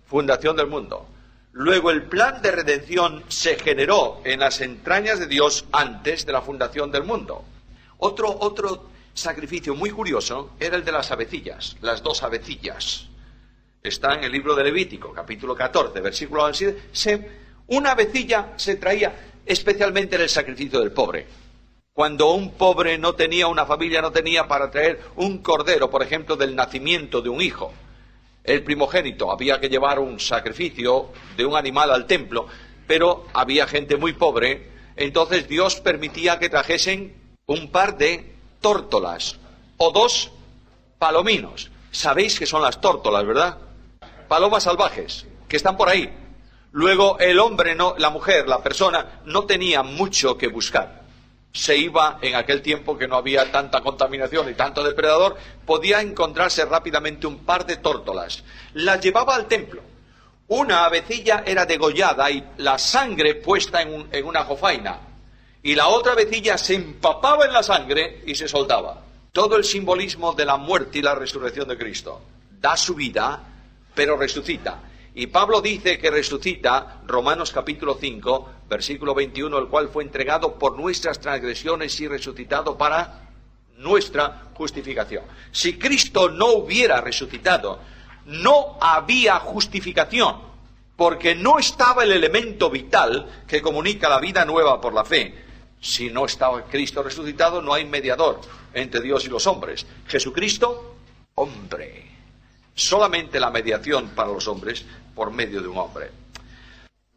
fundación del mundo. Luego el plan de redención se generó en las entrañas de Dios antes de la fundación del mundo. Otro sacrificio muy curioso era el de las avecillas, las 2 avecillas. Está en el libro de Levítico, capítulo 14, versículo 7. Una avecilla se traía especialmente en el sacrificio del pobre. Cuando un pobre no tenía, una familia no tenía para traer un cordero, por ejemplo, del nacimiento de un hijo, el primogénito, había que llevar un sacrificio de un animal al templo, pero había gente muy pobre, entonces Dios permitía que trajesen un par de tórtolas o 2 palominos. Sabéis que son las tórtolas, ¿verdad? Palomas salvajes, que están por ahí. Luego el hombre, la mujer, la persona, no tenía mucho que buscar. Se iba, en aquel tiempo que no había tanta contaminación y tanto depredador, podía encontrarse rápidamente un par de tórtolas. Las llevaba al templo. Una avecilla era degollada y la sangre puesta en una jofaina. Y la otra avecilla se empapaba en la sangre y se soltaba. Todo el simbolismo de la muerte y la resurrección de Cristo. Da su vida, pero resucita. Y Pablo dice que resucita, Romanos capítulo 5, versículo 21, el cual fue entregado por nuestras transgresiones y resucitado para nuestra justificación. Si Cristo no hubiera resucitado, no había justificación, porque no estaba el elemento vital que comunica la vida nueva por la fe. Si no estaba Cristo resucitado, no hay mediador entre Dios y los hombres. Jesucristo, hombre. Solamente la mediación para los hombres por medio de un hombre.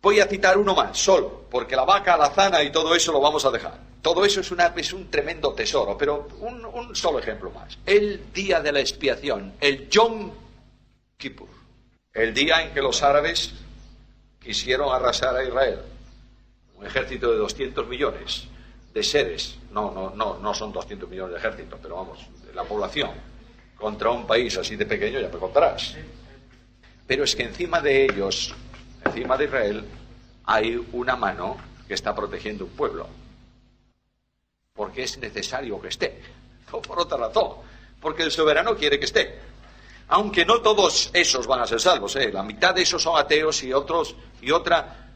Voy a citar uno más, solo, porque la vaca alazana y todo eso lo vamos a dejar. Todo eso es un tremendo tesoro, pero un solo ejemplo más. El día de la expiación, el Yom Kippur, el día en que los árabes quisieron arrasar a Israel. Un ejército de 200 millones de seres, no son 200 millones de ejércitos, pero vamos, la población, contra un país así de pequeño, ya me contarás. Pero es que encima de ellos, encima de Israel, hay una mano que está protegiendo un pueblo. Porque es necesario que esté. No por otra razón. Porque el soberano quiere que esté. Aunque no todos esos van a ser salvos, La mitad de esos son ateos y otra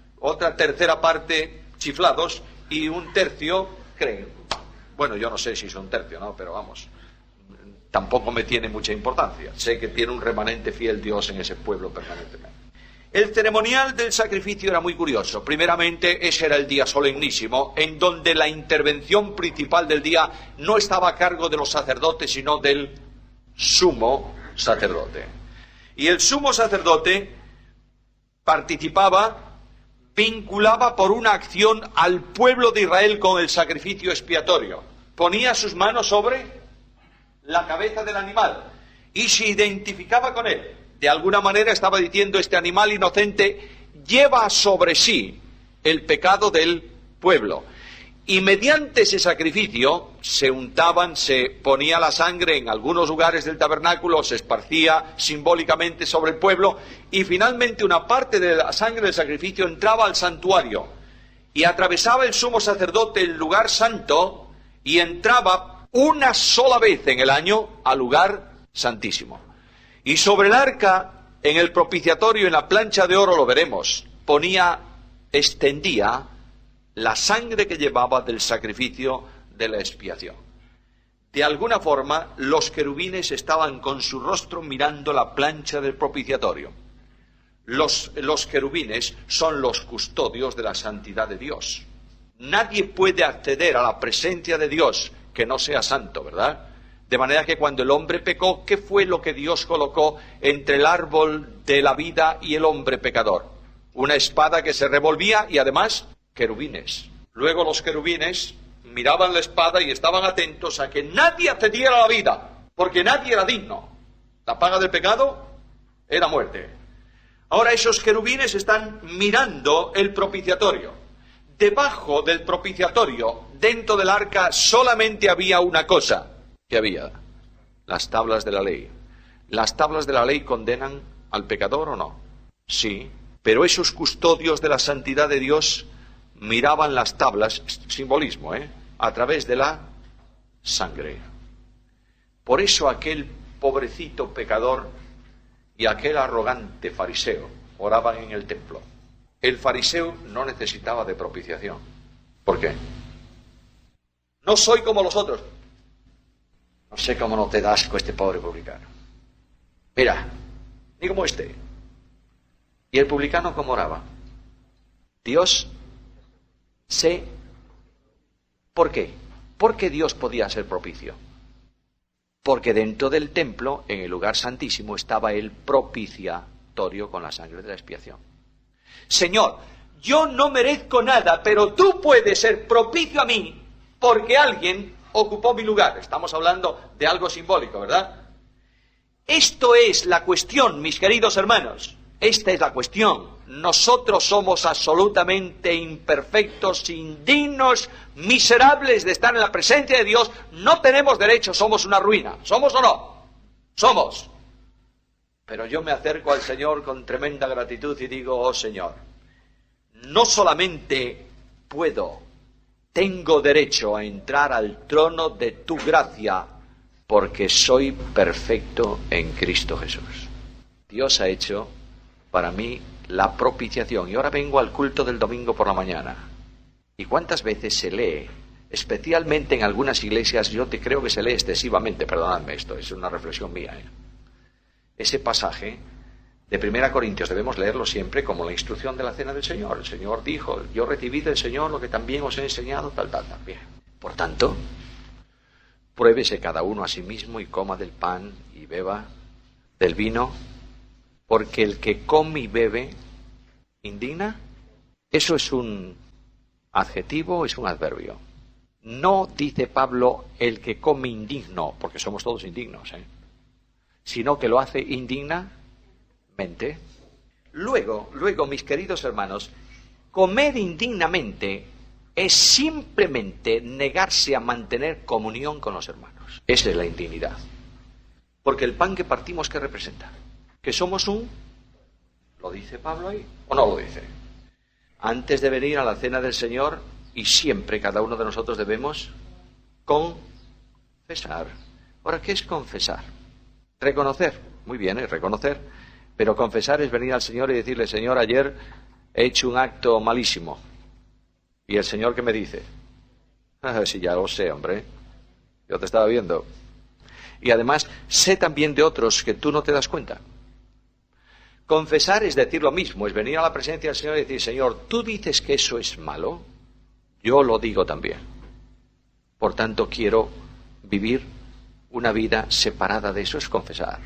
tercera parte chiflados y un tercio creen. Bueno, yo no sé si son un tercio, ¿no? Pero vamos, tampoco me tiene mucha importancia. Sé que tiene un remanente fiel Dios en ese pueblo permanentemente. El ceremonial del sacrificio era muy curioso. Primeramente, ese era el día solemnísimo, en donde la intervención principal del día no estaba a cargo de los sacerdotes, sino del sumo sacerdote. Y el sumo sacerdote participaba, vinculaba por una acción al pueblo de Israel con el sacrificio expiatorio. Ponía sus manos sobre la cabeza del animal y se identificaba con él. De alguna manera estaba diciendo: este animal inocente lleva sobre sí el pecado del pueblo. Y mediante ese sacrificio se untaban, se ponía la sangre en algunos lugares del tabernáculo, se esparcía simbólicamente sobre el pueblo, y finalmente una parte de la sangre del sacrificio entraba al santuario y atravesaba el sumo sacerdote el lugar santo y entraba una sola vez en el año al lugar santísimo. Y sobre el arca, en el propiciatorio, en la plancha de oro, lo veremos, extendía la sangre que llevaba del sacrificio de la expiación. De alguna forma, los querubines estaban con su rostro mirando la plancha del propiciatorio. Los querubines son los custodios de la santidad de Dios. Nadie puede acceder a la presencia de Dios que no sea santo, ¿verdad? De manera que cuando el hombre pecó, ¿qué fue lo que Dios colocó entre el árbol de la vida y el hombre pecador? Una espada que se revolvía y además querubines. Luego los querubines miraban la espada y estaban atentos a que nadie accediera a la vida, porque nadie era digno. La paga del pecado era muerte. Ahora esos querubines están mirando el propiciatorio. Debajo del propiciatorio, dentro del arca, solamente había una cosa. ¿Qué había? Las tablas de la ley. ¿Las tablas de la ley condenan al pecador o no? Sí, pero esos custodios de la santidad de Dios miraban las tablas, simbolismo, a través de la sangre. Por eso aquel pobrecito pecador y aquel arrogante fariseo oraban en el templo. El fariseo no necesitaba de propiciación. ¿Por qué? No soy como los otros. No sé cómo no te da asco este pobre publicano. Mira, ni como este. ¿Y el publicano cómo oraba? Dios sé. ¿Por qué? Porque Dios podía ser propicio. Porque dentro del templo, en el lugar santísimo, estaba el propiciatorio con la sangre de la expiación. Señor, yo no merezco nada, pero tú puedes ser propicio a mí porque alguien ocupó mi lugar. Estamos hablando de algo simbólico, ¿verdad? Esto es la cuestión, mis queridos hermanos. Esta es la cuestión. Nosotros somos absolutamente imperfectos, indignos, miserables de estar en la presencia de Dios. No tenemos derecho, somos una ruina. ¿Somos o no? Somos. Pero yo me acerco al Señor con tremenda gratitud y digo, oh Señor, no solamente puedo, tengo derecho a entrar al trono de tu gracia, porque soy perfecto en Cristo Jesús. Dios ha hecho para mí la propiciación. Y ahora vengo al culto del domingo por la mañana. ¿Y cuántas veces se lee? Especialmente en algunas iglesias, yo creo que se lee excesivamente, perdonadme, esto es una reflexión mía. Ese pasaje de 1 Corintios debemos leerlo siempre como la instrucción de la cena del Señor. El Señor dijo, yo recibí del Señor lo que también os he enseñado, tal. Bien. Por tanto, pruébese cada uno a sí mismo y coma del pan y beba del vino, porque el que come y bebe indigna. Eso es un adjetivo, es un adverbio. No dice Pablo el que come indigno, porque somos todos indignos, sino que lo hace indignamente. Luego, mis queridos hermanos, comer indignamente es simplemente negarse a mantener comunión con los hermanos. Esa es la indignidad. Porque el pan que partimos, ¿qué representa? Que somos ¿lo dice Pablo ahí o no lo dice? Antes de venir a la cena del Señor, y siempre cada uno de nosotros debemos confesar. Ahora, ¿qué es confesar? Reconocer. Muy bien, es reconocer. Pero confesar es venir al Señor y decirle, Señor, ayer he hecho un acto malísimo. ¿Y el Señor qué me dice? Sí, ya lo sé, hombre. Yo te estaba viendo. Y además, sé también de otros que tú no te das cuenta. Confesar es decir lo mismo, es venir a la presencia del Señor y decir, Señor, tú dices que eso es malo, yo lo digo también. Por tanto, quiero vivir una vida separada de eso, es confesar.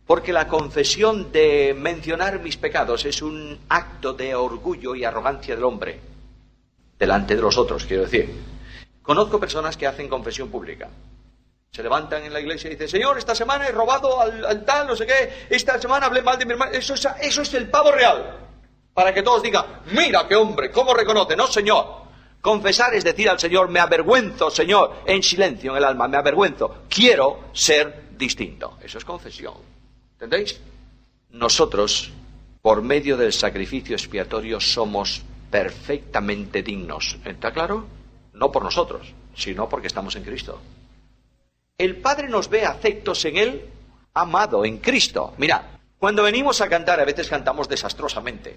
Porque la confesión de mencionar mis pecados es un acto de orgullo y arrogancia del hombre, delante de los otros, quiero decir. Conozco personas que hacen confesión pública. Se levantan en la iglesia y dicen, Señor, esta semana he robado al tal, no sé qué, esta semana hablé mal de mi hermano. Eso es el pavo real. Para que todos digan, mira qué hombre, cómo reconoce. No, Señor. Confesar es decir al Señor, me avergüenzo, Señor, en silencio en el alma, me avergüenzo. Quiero ser distinto. Eso es confesión. ¿Entendéis? Nosotros, por medio del sacrificio expiatorio, somos perfectamente dignos. ¿Está claro? No por nosotros, sino porque estamos en Cristo. El Padre nos ve afectos en Él, amado, en Cristo. Mira, cuando venimos a cantar, a veces cantamos desastrosamente.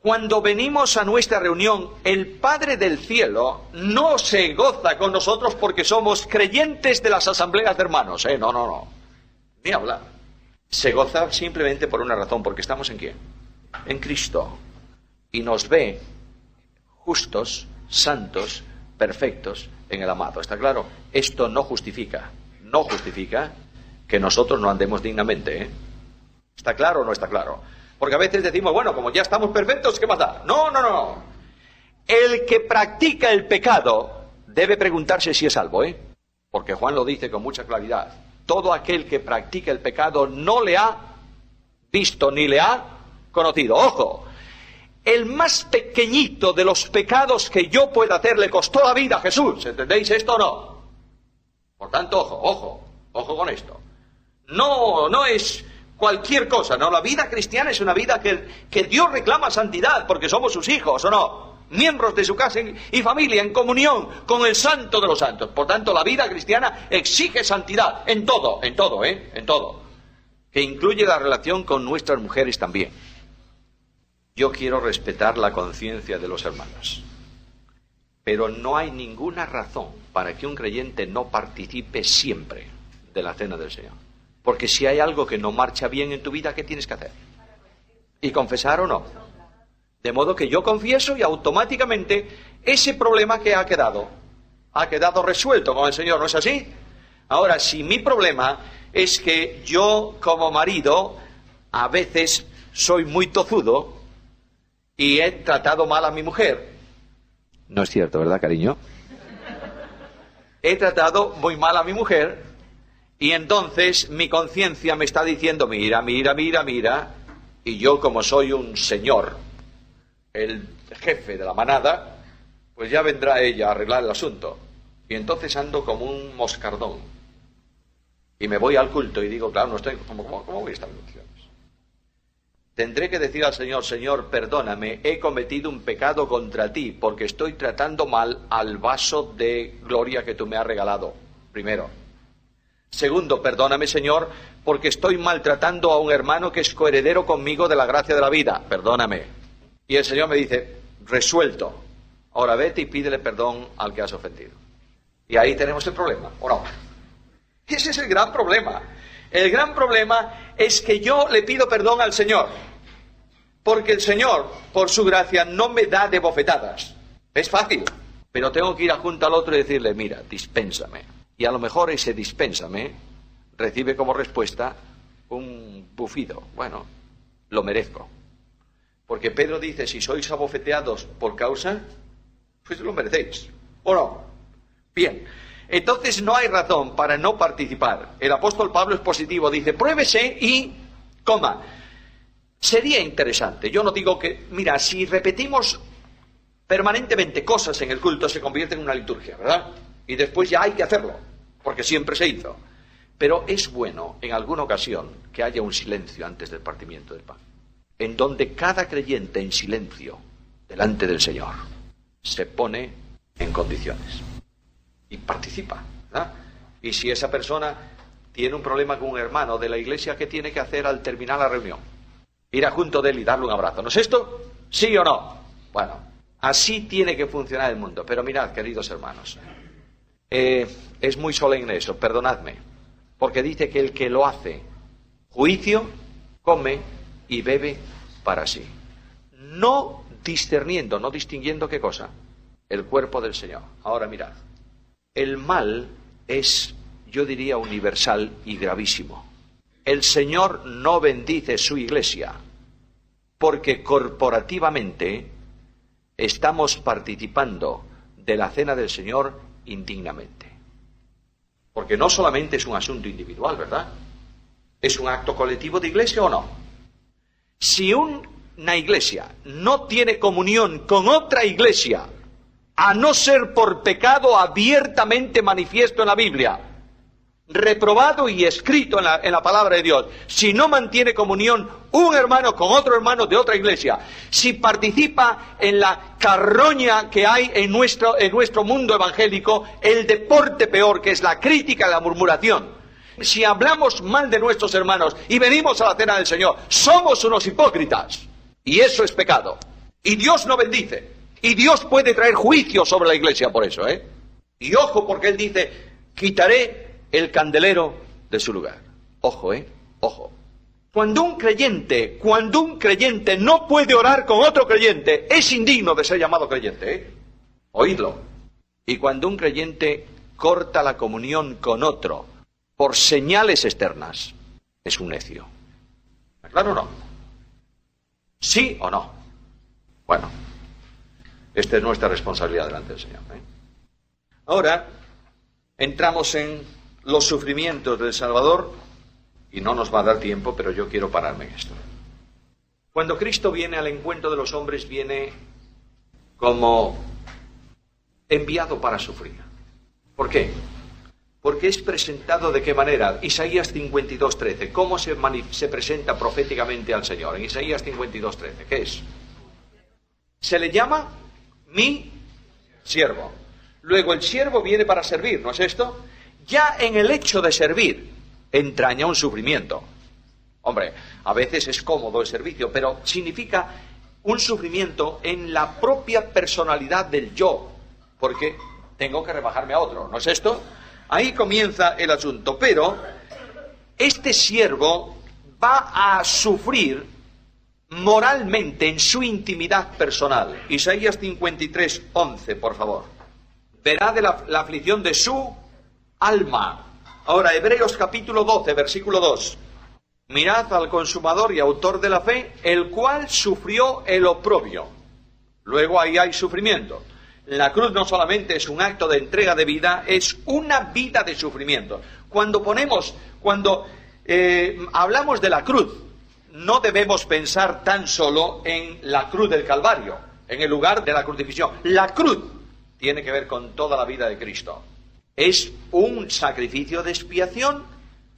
Cuando venimos a nuestra reunión, el Padre del Cielo no se goza con nosotros porque somos creyentes de las asambleas de hermanos. No. Ni hablar. Se goza simplemente por una razón, porque estamos ¿en quién? En Cristo. Y nos ve justos, santos, perfectos en el amado. ¿Está claro? Esto no justifica que nosotros no andemos dignamente, ¿Está claro o no está claro? Porque a veces decimos, bueno, como ya estamos perfectos, ¿qué más da? No. El que practica el pecado debe preguntarse si es salvo, Porque Juan lo dice con mucha claridad. Todo aquel que practica el pecado no le ha visto ni le ha conocido. ¡Ojo! El más pequeñito de los pecados que yo pueda hacer le costó la vida a Jesús. ¿Entendéis esto o no? Por tanto, ojo con esto. No es cualquier cosa, ¿no? La vida cristiana es una vida que Dios reclama santidad, porque somos sus hijos, ¿o no? Miembros de su casa y familia, en comunión con el santo de los santos. Por tanto, la vida cristiana exige santidad en todo, en todo. Que incluye la relación con nuestras mujeres también. Yo quiero respetar la conciencia de los hermanos. Pero no hay ninguna razón para que un creyente no participe siempre de la cena del Señor. Porque si hay algo que no marcha bien en tu vida, ¿qué tienes que hacer? ¿Y confesar o no? De modo que yo confieso y automáticamente ese problema que ha quedado resuelto con el Señor, ¿no es así? Ahora, si mi problema es que yo como marido a veces soy muy tozudo y he tratado mal a mi mujer. No es cierto, ¿verdad, cariño? He tratado muy mal a mi mujer. Y entonces mi conciencia me está diciendo, mira, y yo como soy un señor, el jefe de la manada, pues ya vendrá ella a arreglar el asunto. Y entonces ando como un moscardón. Y me voy al culto y digo, claro, no estoy, ¿cómo voy a estar en funciones? Tendré que decir al Señor, Señor, perdóname, he cometido un pecado contra ti, porque estoy tratando mal al vaso de gloria que tú me has regalado, primero. Segundo, perdóname, Señor, porque estoy maltratando a un hermano que es coheredero conmigo de la gracia de la vida. Perdóname. Y el Señor me dice, resuelto. Ahora vete y pídele perdón al que has ofendido. Y ahí tenemos el problema, ¿o no? Ese es el gran problema. El gran problema es que yo le pido perdón al Señor. Porque el Señor, por su gracia, no me da de bofetadas. Es fácil. Pero tengo que ir junto al otro y decirle, mira, dispénsame. Y a lo mejor ese dispénsame recibe como respuesta un bufido. Bueno, lo merezco. Porque Pedro dice, si sois abofeteados por causa, pues lo merecéis. ¿O no? Bien, entonces no hay razón para no participar. El apóstol Pablo es positivo, dice, pruébese y, sería interesante. Yo no digo que, mira, si repetimos permanentemente cosas en el culto se convierte en una liturgia, ¿verdad? Y después ya hay que hacerlo, porque siempre se hizo. Pero es bueno, en alguna ocasión, que haya un silencio antes del partimiento del pan, en donde cada creyente en silencio, delante del Señor, se pone en condiciones y participa, ¿verdad? Y si esa persona tiene un problema con un hermano de la iglesia, ¿qué tiene que hacer al terminar la reunión? Ir a junto de él y darle un abrazo. ¿No es esto? ¿Sí o no? Bueno, así tiene que funcionar el mundo. Pero mirad, queridos hermanos, es muy solemne eso, perdonadme, porque dice que el que lo hace juicio, come y bebe para sí, no discerniendo, no distinguiendo qué cosa, el cuerpo del Señor. Ahora mirad, el mal es, yo diría, universal y gravísimo. El Señor no bendice su iglesia porque corporativamente estamos participando de la cena del Señor indignamente. Porque no solamente es un asunto individual, ¿verdad? ¿Es un acto colectivo de iglesia o no? Si una iglesia no tiene comunión con otra iglesia, a no ser por pecado abiertamente manifiesto en la Biblia, reprobado y escrito en la palabra de Dios, si no mantiene comunión un hermano con otro hermano de otra iglesia, si participa en la carroña que hay en nuestro mundo evangélico, el deporte peor, que es la crítica y la murmuración, si hablamos mal de nuestros hermanos y venimos a la cena del Señor, somos unos hipócritas, y eso es pecado. Y Dios no bendice. Y Dios puede traer juicio sobre la iglesia por eso, ¿eh? Y ojo, porque Él dice, quitaré el candelero de su lugar. Ojo, ojo. Cuando un creyente no puede orar con otro creyente, es indigno de ser llamado creyente, ¿eh? Oídlo. Y cuando un creyente corta la comunión con otro por señales externas, es un necio. ¿Claro o no? ¿Sí o no? Bueno, esta es nuestra responsabilidad delante del Señor, ¿eh? Ahora entramos en los sufrimientos del Salvador, y no nos va a dar tiempo, pero yo quiero pararme en esto. Cuando Cristo viene al encuentro de los hombres, viene como enviado para sufrir. ¿Por qué? Porque es presentado ¿de qué manera? Isaías 52:13. ¿Cómo se presenta proféticamente al Señor? En Isaías 52:13, ¿qué es? Se le llama mi siervo. Luego el siervo viene para servir, ¿no es esto? Ya en el hecho de servir entraña un sufrimiento. Hombre, a veces es cómodo el servicio, pero significa un sufrimiento en la propia personalidad del yo, porque tengo que rebajarme a otro, ¿no es esto? Ahí comienza el asunto, pero este siervo va a sufrir moralmente en su intimidad personal. Isaías 53:11, por favor. Verá de la aflicción de su alma. Ahora, Hebreos capítulo 12, versículo 2. Mirad al consumador y autor de la fe, el cual sufrió el oprobio. Luego ahí hay sufrimiento. La cruz no solamente es un acto de entrega de vida, es una vida de sufrimiento. Cuando hablamos de la cruz, no debemos pensar tan solo en la cruz del Calvario, en el lugar de la crucifixión. La cruz tiene que ver con toda la vida de Cristo. Es un sacrificio de expiación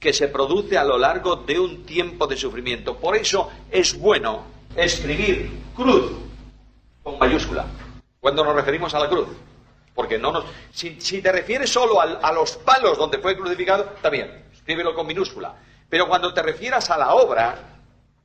que se produce a lo largo de un tiempo de sufrimiento. Por eso es bueno escribir cruz con mayúscula cuando nos referimos a la cruz. Porque si te refieres solo a los palos donde fue crucificado, está bien, escríbelo con minúscula. Pero cuando te refieras a la obra,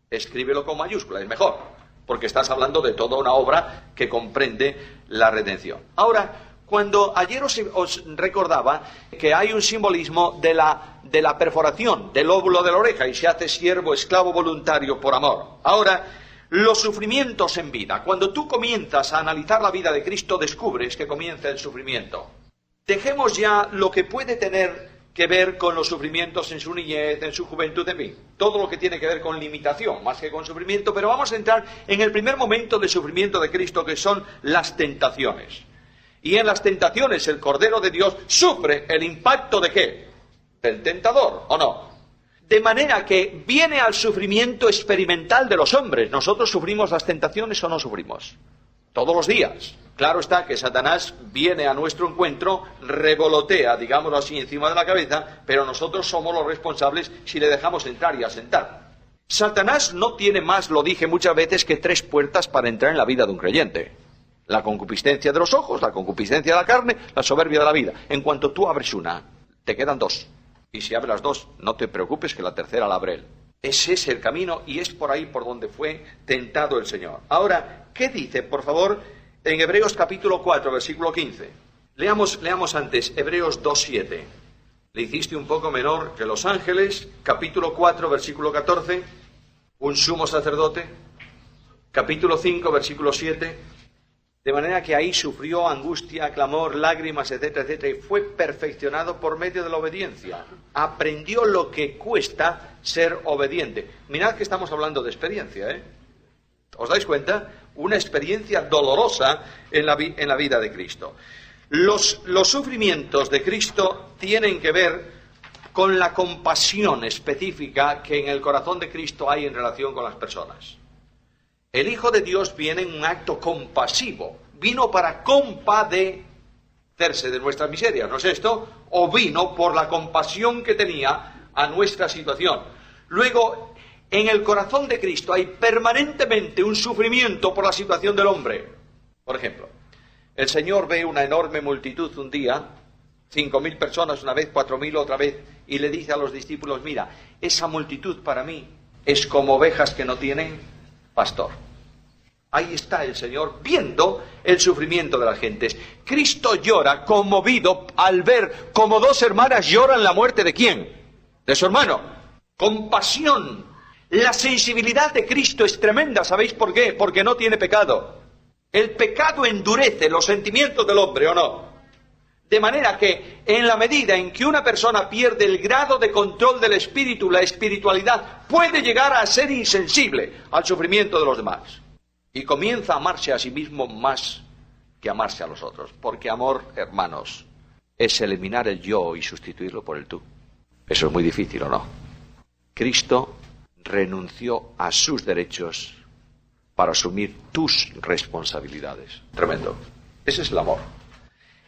escríbelo con mayúscula, es mejor, porque estás hablando de toda una obra que comprende la redención. Ahora, cuando ayer os recordaba que hay un simbolismo de la perforación del lóbulo de la oreja y se hace siervo, esclavo voluntario por amor. Ahora, los sufrimientos en vida. Cuando tú comienzas a analizar la vida de Cristo, descubres que comienza el sufrimiento. Dejemos ya lo que puede tener que ver con los sufrimientos en su niñez, en su juventud, en fin, todo lo que tiene que ver con limitación, más que con sufrimiento, pero vamos a entrar en el primer momento de sufrimiento de Cristo, que son las tentaciones. Y en las tentaciones el Cordero de Dios sufre el impacto ¿de qué? Del tentador, ¿o no? De manera que viene al sufrimiento experimental de los hombres. ¿Nosotros sufrimos las tentaciones o no sufrimos? Todos los días. Claro está que Satanás viene a nuestro encuentro, revolotea, digámoslo así, encima de la cabeza, pero nosotros somos los responsables si le dejamos entrar y asentar. Satanás no tiene más, lo dije muchas veces, que 3 puertas para entrar en la vida de un creyente. La concupiscencia de los ojos, la concupiscencia de la carne, la soberbia de la vida. En cuanto tú abres una, te quedan 2. Y si abres las 2, no te preocupes que la tercera la abre él. Ese es el camino y es por ahí por donde fue tentado el Señor. Ahora, ¿qué dice, por favor, en Hebreos capítulo 4, versículo 15? Leamos antes, Hebreos 2:7. Le hiciste un poco menor que los ángeles, capítulo 4, versículo 14, un sumo sacerdote, capítulo 5, versículo 7, de manera que ahí sufrió angustia, clamor, lágrimas, etcétera, etcétera, y fue perfeccionado por medio de la obediencia. Aprendió lo que cuesta ser obediente. Mirad que estamos hablando de experiencia, ¿eh? ¿Os dais cuenta? Una experiencia dolorosa en la vida de Cristo. Los sufrimientos de Cristo tienen que ver con la compasión específica que en el corazón de Cristo hay en relación con las personas. El Hijo de Dios viene en un acto compasivo. Vino para compadecerse de nuestras miserias, ¿no es esto? O vino por la compasión que tenía a nuestra situación. Luego, en el corazón de Cristo hay permanentemente un sufrimiento por la situación del hombre. Por ejemplo, el Señor ve una enorme multitud un día, 5.000 personas una vez, 4.000 otra vez, y le dice a los discípulos, mira, esa multitud para mí es como ovejas que no tienen pastor. Ahí está el Señor viendo el sufrimiento de las gentes. Cristo llora conmovido al ver cómo dos hermanas lloran la muerte de ¿quién? De su hermano. Compasión. La sensibilidad de Cristo es tremenda. ¿Sabéis por qué? Porque no tiene pecado. El pecado endurece los sentimientos del hombre, ¿o no? De manera que en la medida en que una persona pierde el grado de control del espíritu, la espiritualidad, puede llegar a ser insensible al sufrimiento de los demás. Y comienza a amarse a sí mismo más que amarse a los otros. Porque amor, hermanos, es eliminar el yo y sustituirlo por el tú. Eso es muy difícil, ¿o no? Cristo renunció a sus derechos para asumir tus responsabilidades. Tremendo. Ese es el amor.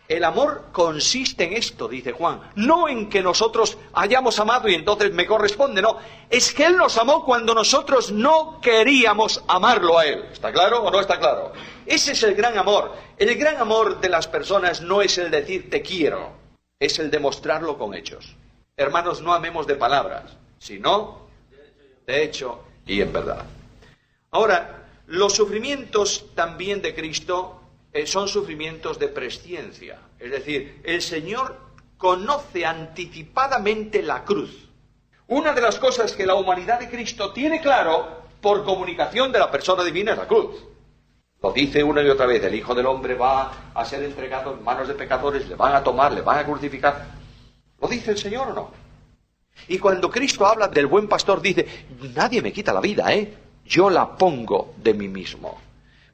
El amor consiste en esto, dice Juan, no en que nosotros hayamos amado y entonces me corresponde, no. Es que Él nos amó cuando nosotros no queríamos amarlo a Él. ¿Está claro o no está claro? Ese es el gran amor. El gran amor de las personas no es el decir te quiero, es el demostrarlo con hechos. Hermanos, no amemos de palabras, sino de hecho y en verdad. Ahora, los sufrimientos también de Cristo son sufrimientos de presciencia. Es decir, el Señor conoce anticipadamente la cruz. Una de las cosas que la humanidad de Cristo tiene claro por comunicación de la persona divina es la cruz. Lo dice una y otra vez, el Hijo del Hombre va a ser entregado en manos de pecadores, le van a tomar, le van a crucificar. ¿Lo dice el Señor o no? Y cuando Cristo habla del buen pastor dice, nadie me quita la vida, yo la pongo de mí mismo.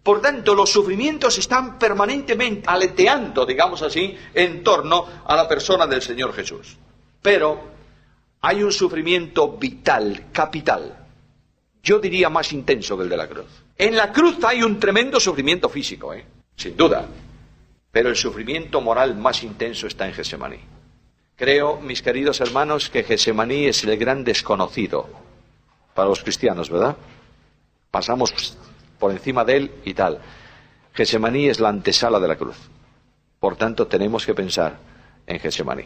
Por tanto, los sufrimientos están permanentemente aleteando, digamos así, en torno a la persona del Señor Jesús. Pero hay un sufrimiento vital, capital. Yo diría más intenso que el de la cruz. En la cruz hay un tremendo sufrimiento físico, sin duda. Pero el sufrimiento moral más intenso está en Getsemaní. Creo, mis queridos hermanos, que Getsemaní es el gran desconocido para los cristianos, ¿verdad? Pasamos por encima de él y tal. Getsemaní es la antesala de la cruz. Por tanto, tenemos que pensar en Getsemaní.